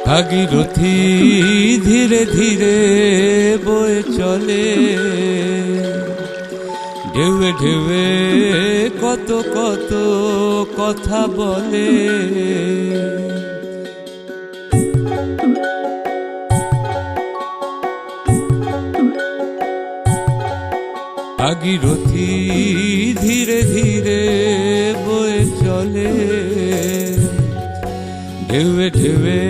ভাগীরথী ধীরে ধীরে বয়ে চলে, ঢেউয়ে ঢেউয়ে কত কত কথা বলে। ভাগীরথী ধীরে ধীরে বয়ে চলে, ঢেউয়ে ঢেউয়ে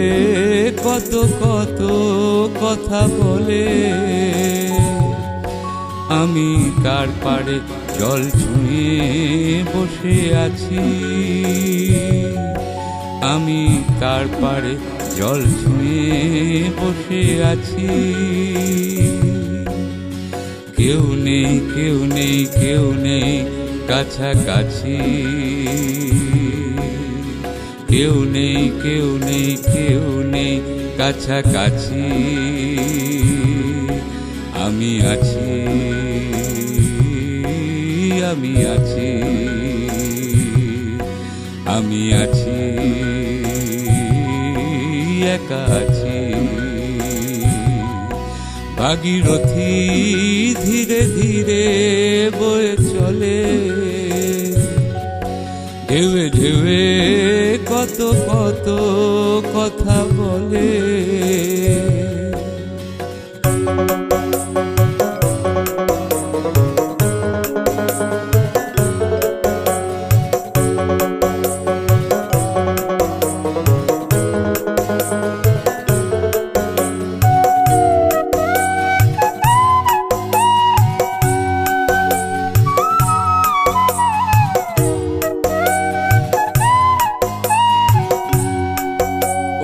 কত কত কথা বলে। আমি তার পাড়ে জল ছুঁয়ে বসে আছি, আমি তার পাড়ে জল ছুঁয়ে বসে আছি। কেউ নেই কেউ নেই কেউ নেই কাছাকাছি, কেউ নেই কেউ নেই কেউ নেই কাছাকাছি। আমি আছি আমি আছি আমি আছি, একা আছি। ভাগীরথী ধীরে ধীরে বয়ে চলে, ঢেউয়ে ঢেউয়ে কত কত কথা বলে।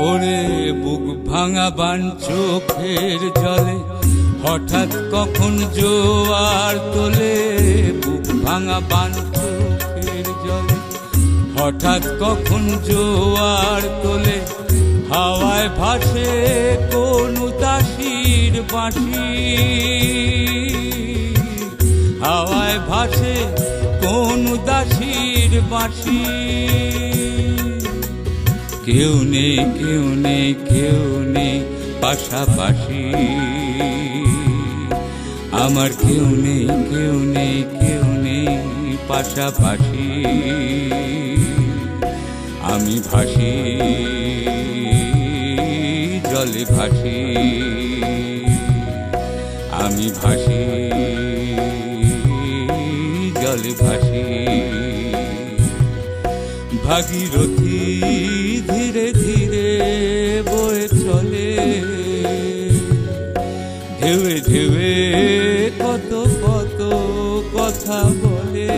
ওরে বুক ভাঙা বান চোখের জলে হঠাৎ কখন জোয়ার তোলে, বুক ভাঙা বান চোখের জলে হঠাৎ কখন জোয়ার তোলে। হাওয়ায় ভাসে কোন উদাসীর বাঁশি, হাওয়ায় ভাসে কোন উদাসীর বাঁশি। কেউ নেই কেউ নেই কেউ নেই পাশাপাশি, আমার কেউ নেই কেউ নেই কেউ নেই পাশাপাশি। আমি ভাসি জলে ভাসি, আমি ভাসি জলে ভাসি। ভাগীরথী ধীরে ধীরে বয়ে চলে, ঢেউয়ে ঢেউয়ে কত কত কথা বলে।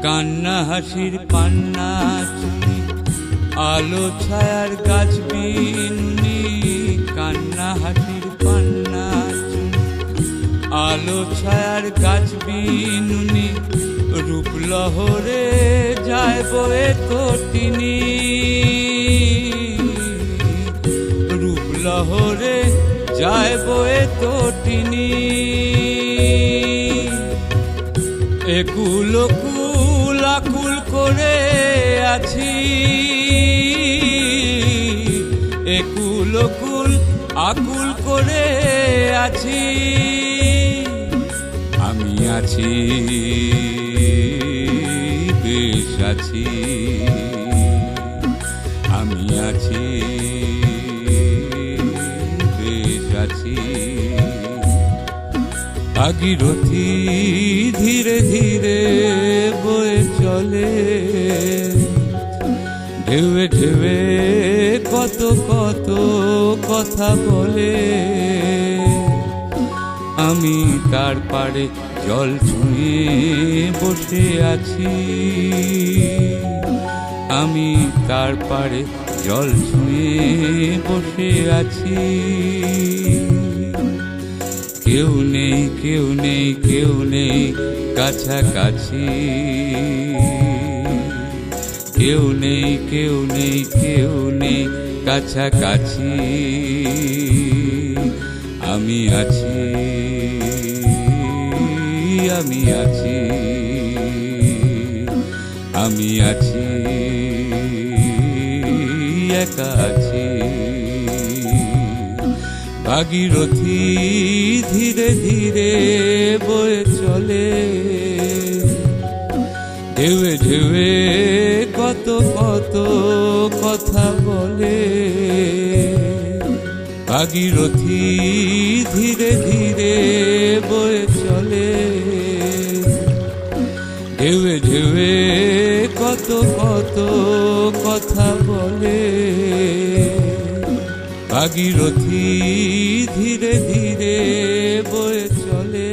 কান্না হাসির পান্না চুনি, আলো ছায়ার গাছ বিনুনি। কান্না হাসির পান্না চুনি, আলো ছায়ার গাছ বিনুনি। রূপ লহরে যায় বয়ে তটিনী, রূপ লহরে যায় বয়ে তটিনী। একুল কুল আকুল করে আছি, একুল কুল আকুল করে আছি। আমি আছি বেশ আছি, আমি আছি বেশ আছি। ভাগীরথী ধীরে ধীরে বয়ে চলে, ঢেউয়ে ঢেউয়ে কত কত কথা বলে। আমি তার পাড়ে জল ছুঁয়ে বসে আছি, আমি তার পাড়ে জল ছুঁয়ে বসে আছি। কেউ নেই কেউ নেই কেউ নেই কাছাকাছি, কেউ নেই কেউ নেই কেউ নেই কাছাকাছি, আমি আছি আমি আছি আমি আছি একা আছি। ভাগীরথী ধীরে ধীরে বয়ে চলে, ঢেউয়ে ঢেউয়ে কত কত কথা বলে। ভাগীরথী ধীরে ধীরে বয়ে চলে, ঢেউয়ে ঢেউয়ে কত কত কথা বলে। ভাগীরথী ধীরে ধীরে বয়ে চলে।